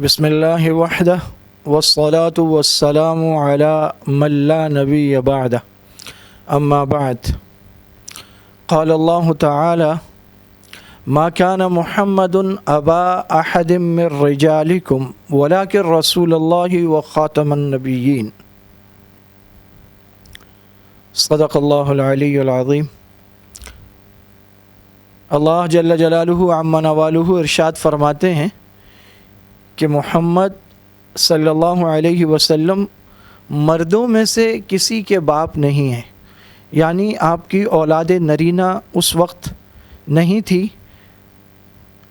بسم اللہ وحدہ والصلاة والسلام علی من لا نبی بعدہ اما بعد قال اللہ تعالی ما كان محمد ابا احد من رجالکم ولكن رسول اللہ وخاتم النبیین صدق اللہ العلی العظیم۔ اللہ جل جلالہ عما نوالہ ارشاد فرماتے ہیں کہ محمد صلی اللہ علیہ وسلم مردوں میں سے کسی کے باپ نہیں ہیں، یعنی آپ کی اولاد نرینہ اس وقت نہیں تھی،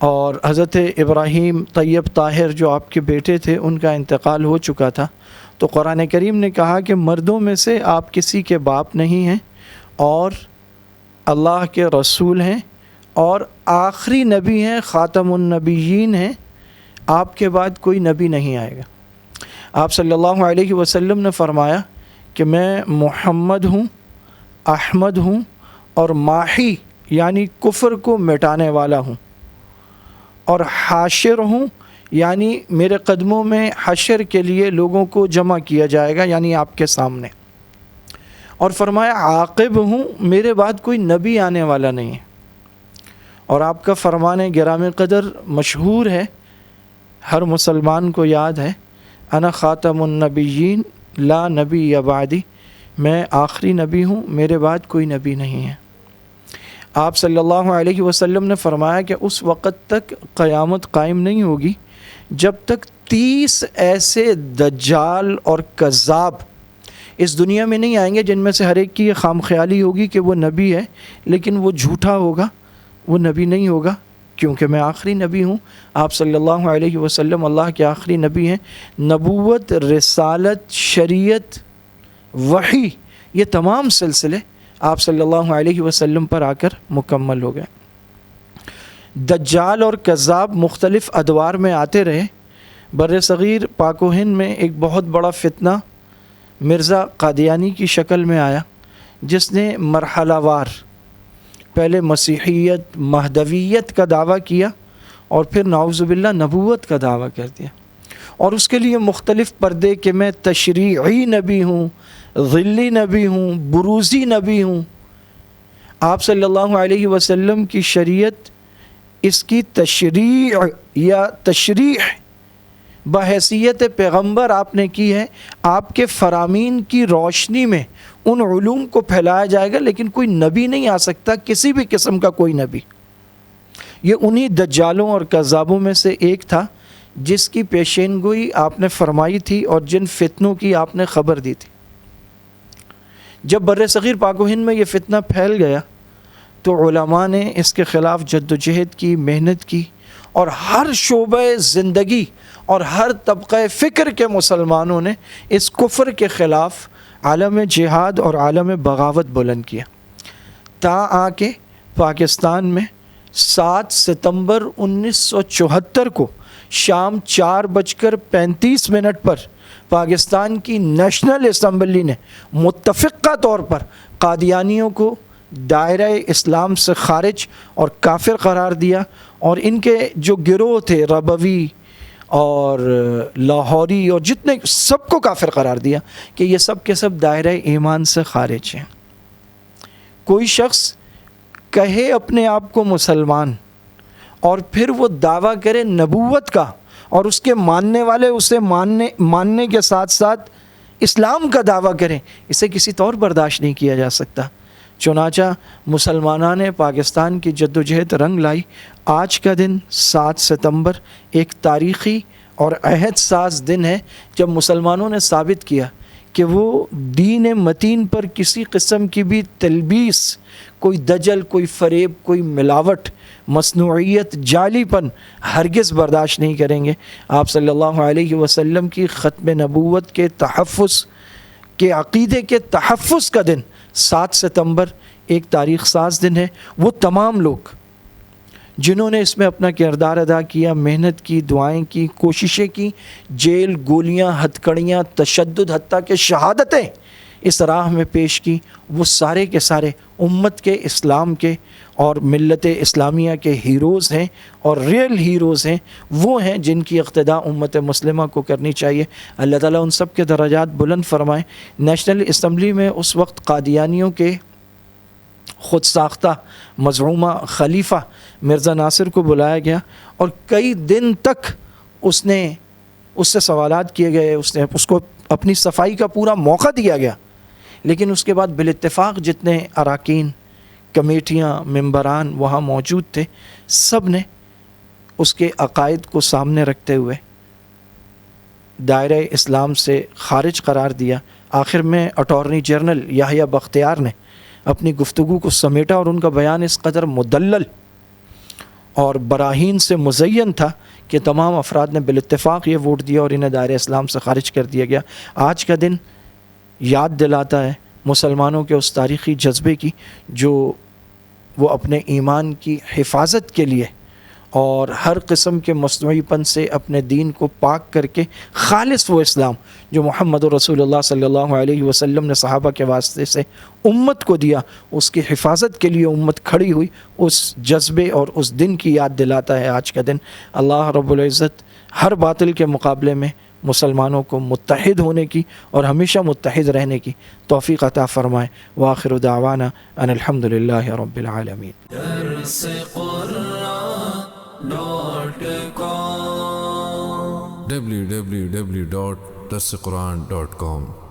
اور حضرت ابراہیم طیب طاہر جو آپ کے بیٹے تھے ان کا انتقال ہو چکا تھا، تو قرآن کریم نے کہا کہ مردوں میں سے آپ کسی کے باپ نہیں ہیں اور اللہ کے رسول ہیں اور آخری نبی ہیں، خاتم النبیین ہیں، آپ کے بعد کوئی نبی نہیں آئے گا۔ آپ صلی اللہ علیہ وسلم نے فرمایا کہ میں محمد ہوں، احمد ہوں اور ماحی یعنی کفر کو مٹانے والا ہوں، اور حاشر ہوں یعنی میرے قدموں میں حشر کے لیے لوگوں کو جمع کیا جائے گا، یعنی آپ کے سامنے، اور فرمایا عاقب ہوں، میرے بعد کوئی نبی آنے والا نہیں ہے۔ اور آپ کا فرمان گرامی قدر مشہور ہے، ہر مسلمان کو یاد ہے، انا خاتم النبیین لا نبی بعدی، میں آخری نبی ہوں، میرے بعد کوئی نبی نہیں ہے۔ آپ صلی اللہ علیہ وسلم نے فرمایا کہ اس وقت تک قیامت قائم نہیں ہوگی جب تک 30 ایسے دجال اور کذاب اس دنیا میں نہیں آئیں گے جن میں سے ہر ایک کی یہ خام خیالی ہوگی کہ وہ نبی ہے، لیکن وہ جھوٹا ہوگا، وہ نبی نہیں ہوگا، کیونکہ میں آخری نبی ہوں۔ آپ صلی اللہ علیہ وسلم اللہ کے آخری نبی ہیں۔ نبوت، رسالت، شریعت، وحی، یہ تمام سلسلے آپ صلی اللہ علیہ وسلم پر آ کر مکمل ہو گئے۔ دجال اور کذاب مختلف ادوار میں آتے رہے۔ بر صغیر پاک و ہند میں ایک بہت بڑا فتنہ مرزا قادیانی کی شکل میں آیا، جس نے مرحلہ وار پہلے مسیحیت، مہدویت کا دعویٰ کیا اور پھر نعوذ باللہ نبوت کا دعویٰ کر دیا، اور اس کے لیے مختلف پردے کہ میں تشریعی نبی ہوں، ظلی نبی ہوں، بروزی نبی ہوں۔ آپ صلی اللہ علیہ وسلم کی شریعت اس کی تشریع یا تشریح بحیثیت پیغمبر آپ نے کی ہے۔ آپ کے فرامین کی روشنی میں ان علوم کو پھیلایا جائے گا، لیکن کوئی نبی نہیں آ سکتا، کسی بھی قسم کا کوئی نبی۔ یہ انہی دجالوں اور کذابوں میں سے ایک تھا جس کی پیشین گوئی آپ نے فرمائی تھی اور جن فتنوں کی آپ نے خبر دی تھی۔ جب بر صغیر پاک و ہند میں یہ فتنہ پھیل گیا تو علماء نے اس کے خلاف جدوجہد کی، محنت کی، اور ہر شعبہ زندگی اور ہر طبقہ فکر کے مسلمانوں نے اس کفر کے خلاف عالم جہاد اور عالم بغاوت بلند کیا، تا آ کے پاکستان میں 7 ستمبر 1974 کو شام 4:35 پر پاکستان کی نیشنل اسمبلی نے متفقہ طور پر قادیانیوں کو دائرہ اسلام سے خارج اور کافر قرار دیا، اور ان کے جو گروہ تھے ربوی اور لاہوری اور جتنے، سب کو کافر قرار دیا کہ یہ سب کے سب دائرہ ایمان سے خارج ہیں۔ کوئی شخص کہے اپنے آپ کو مسلمان اور پھر وہ دعویٰ کرے نبوت کا، اور اس کے ماننے والے اسے ماننے کے ساتھ ساتھ اسلام کا دعویٰ کریں، اسے کسی طور برداشت نہیں کیا جا سکتا۔ چنانچہ مسلمانوں نے پاکستان کی جدوجہد رنگ لائی۔ آج کا دن 7 ستمبر ایک تاریخی اور عہد ساز دن ہے جب مسلمانوں نے ثابت کیا کہ وہ دین متین پر کسی قسم کی بھی تلبیس، کوئی دجل، کوئی فریب، کوئی ملاوٹ، مصنوعیت، جعلی پن ہرگز برداشت نہیں کریں گے۔ آپ صلی اللہ علیہ وسلم کی ختم نبوت کے تحفظ کے عقیدے کے تحفظ کا دن 7 ستمبر ایک تاریخ ساز دن ہے۔ وہ تمام لوگ جنہوں نے اس میں اپنا کردار ادا کیا، محنت کی، دعائیں کی، کوششیں کی، جیل، گولیاں، ہتھ کڑیاں، تشدد، حتیٰ کہ شہادتیں، اس راہ میں پیش کی، وہ سارے کے سارے امت کے، اسلام کے اور ملت اسلامیہ کے ہیروز ہیں، اور ریئل ہیروز ہیں، وہ ہیں جن کی اقتداء امت مسلمہ کو کرنی چاہیے۔ اللہ تعالیٰ ان سب کے درجات بلند فرمائیں۔ نیشنل اسمبلی میں اس وقت قادیانیوں کے خود ساختہ مزعومہ خلیفہ مرزا ناصر کو بلایا گیا، اور کئی دن تک اس سے سوالات کیے گئے، اس کو اپنی صفائی کا پورا موقع دیا گیا، لیکن اس کے بعد بالاتفاق جتنے اراکین، کمیٹیاں، ممبران وہاں موجود تھے، سب نے اس کے عقائد کو سامنے رکھتے ہوئے دائرہ اسلام سے خارج قرار دیا۔ آخر میں اٹارنی جنرل یحییٰ بختیار نے اپنی گفتگو کو سمیٹا، اور ان کا بیان اس قدر مدلل اور براہین سے مزین تھا کہ تمام افراد نے بالاتفاق یہ ووٹ دیا اور انہیں دائرہ اسلام سے خارج کر دیا گیا۔ آج کا دن یاد دلاتا ہے مسلمانوں کے اس تاریخی جذبے کی جو وہ اپنے ایمان کی حفاظت کے لیے اور ہر قسم کے مصنوعی پن سے اپنے دین کو پاک کر کے خالص وہ اسلام جو محمد رسول اللہ صلی اللہ علیہ وسلم نے صحابہ کے واسطے سے امت کو دیا، اس کی حفاظت کے لیے امت کھڑی ہوئی، اس جذبے اور اس دن کی یاد دلاتا ہے آج کا دن۔ اللہ رب العزت ہر باطل کے مقابلے میں مسلمانوں کو متحد ہونے کی اور ہمیشہ متحد رہنے کی توفیق عطا فرمائے۔ وآخر دعوانا ان الحمدللہ رب العالمین۔ www.darsequran.com